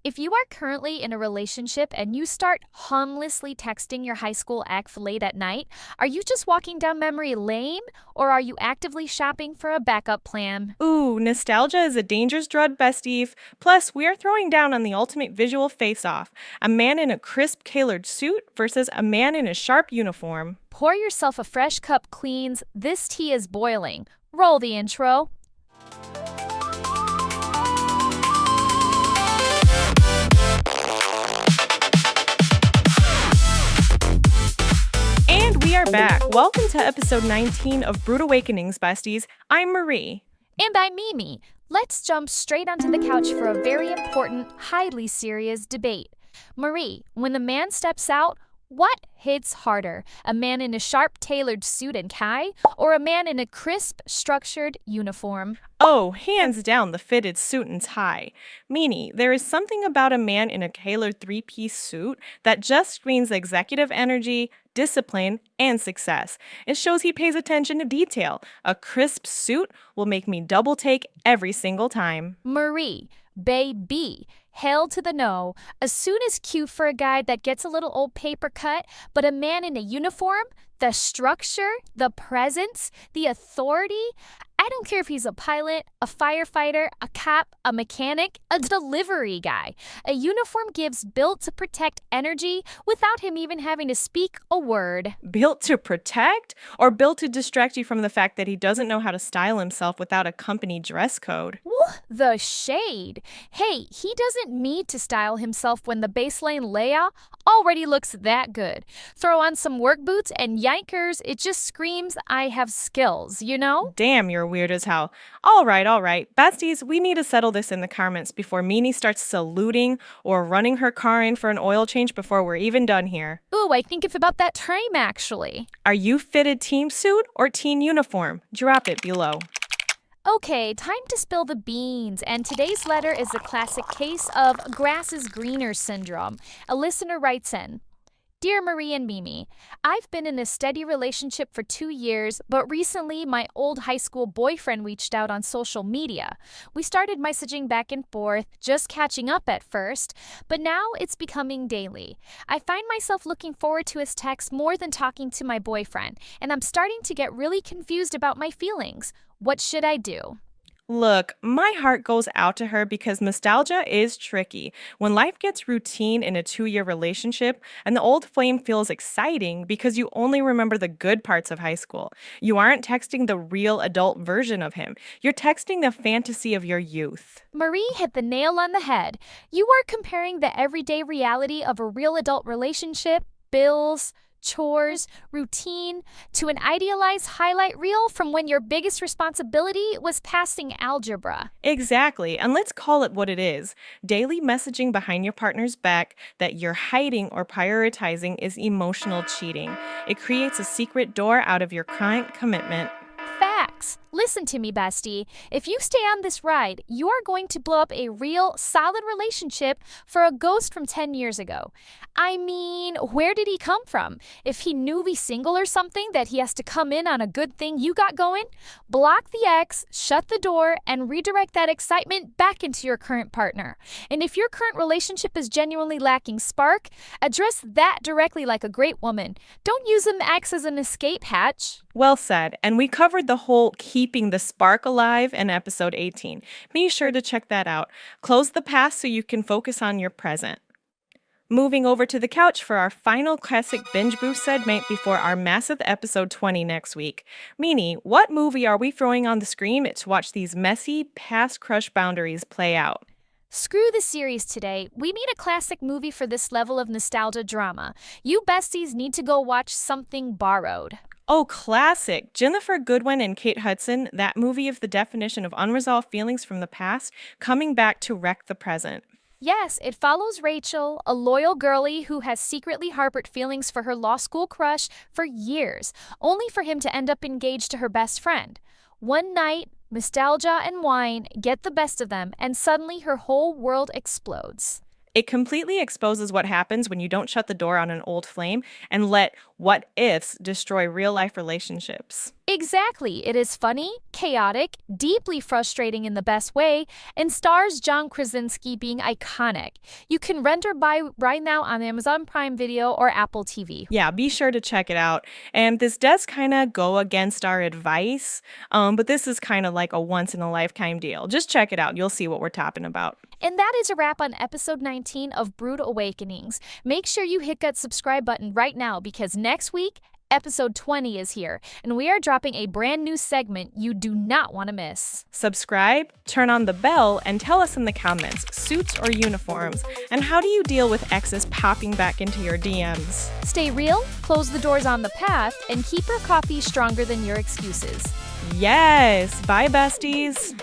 If you are currently in a relationship and you start harmlessly texting your high school ex late at night, are you just walking down memory lane or are you actively shopping for a backup plan? Ooh, nostalgia is a dangerous drug, bestie. Plus, we are throwing down on the ultimate visual face-off. A man in a crisp, tailored suit versus a man in a sharp uniform. Pour yourself a fresh cup, Queens. This tea is boiling. Roll the intro. And we are back. Welcome to episode 19 of Brewed Awakenings, besties. I'm Marie. And I'm Mimi. Let's jump straight onto the couch for a very important, highly serious debate. Marie, when the man steps out, what hits harder? A man in a sharp tailored suit and tie, or a man in a crisp, structured uniform? Oh, hands down, the fitted suit and tie. Meanie, there is something about a man in a tailored three-piece suit that just screams executive energy, discipline, and success. It shows he pays attention to detail. A crisp suit will make me double take every single time. Marie, baby, hail to the no. A suit is cute for a guy that gets a little old paper cut, but a man in a uniform, the structure, the presence, the authority. I don't care if he's a pilot, a firefighter, a cop, a mechanic, a delivery guy. A uniform gives built to protect energy without him even having to speak a word. Built to protect or built to distract you from the fact that he doesn't know how to style himself without a company dress code? Ooh, the shade. Hey, he doesn't need to style himself when the baseline layout already looks that good. Throw on some work boots and yikers, it just screams I have skills, you know? Damn, you're weird as hell. All right. Besties, we need to settle this in the comments before Meanie starts saluting or running her car in for an oil change before we're even done here. Ooh, I think it's about that time actually. Are you fitted team suit or teen uniform? Drop it below. Okay, time to spill the beans, and today's letter is a classic case of grass is greener syndrome. A listener writes in, Dear Marie and Mimi, I've been in a steady relationship for 2 years, but recently my old high school boyfriend reached out on social media. We started messaging back and forth, just catching up at first, but now it's becoming daily. I find myself looking forward to his texts more than talking to my boyfriend, and I'm starting to get really confused about my feelings. What should I do? Look, my heart goes out to her because nostalgia is tricky. When life gets routine in a 2-year relationship and the old flame feels exciting because you only remember the good parts of high school, you aren't texting the real adult version of him. You're texting the fantasy of your youth. Marie hit the nail on the head. You are comparing the everyday reality of a real adult relationship, bills, chores, routine, to an idealized highlight reel from when your biggest responsibility was passing algebra. Exactly, and let's call it what it is. Daily messaging behind your partner's back that you're hiding or prioritizing is emotional cheating. It creates a secret door out of your current commitment. Facts. Listen to me, bestie. If you stay on this ride, you are going to blow up a real, solid relationship for a ghost from 10 years ago. I mean, where did he come from? If he newly single or something that he has to come in on a good thing you got going, block the ex, shut the door, and redirect that excitement back into your current partner. And if your current relationship is genuinely lacking spark, address that directly like a great woman. Don't use an ex as an escape hatch. Well said, and we covered the whole keeping the spark alive in episode 18. Be sure to check that out. Close the past so you can focus on your present. Moving over to the couch for our final classic binge brew segment before our massive episode 20 next week. Meanie, what movie are we throwing on the screen to watch these messy, past crush boundaries play out? Screw the series today. We need a classic movie for this level of nostalgia drama. You besties need to go watch Something Borrowed. Oh, classic. Jennifer Goodwin and Kate Hudson, that movie of the definition of unresolved feelings from the past, coming back to wreck the present. Yes, it follows Rachel, a loyal girlie who has secretly harbored feelings for her law school crush for years, only for him to end up engaged to her best friend. One night, nostalgia and wine get the best of them, and suddenly her whole world explodes. It completely exposes what happens when you don't shut the door on an old flame and let what-ifs destroy real-life relationships. Exactly. It is funny, chaotic, deeply frustrating in the best way, and stars John Krasinski being iconic. You can rent or buy right now on Amazon Prime Video or Apple TV. Yeah, be sure to check it out. And this does kind of go against our advice, but this is kind of like a once in a lifetime deal. Just check it out. You'll see what we're talking about. And that is a wrap on episode 19 of Brewed Awakenings. Make sure you hit that subscribe button right now because next week, episode 20 is here, and we are dropping a brand new segment you do not want to miss. Subscribe, turn on the bell, and tell us in the comments, suits or uniforms, and how do you deal with exes popping back into your DMs? Stay real, close the doors on the path, and keep your coffee stronger than your excuses. Yes! Bye, besties!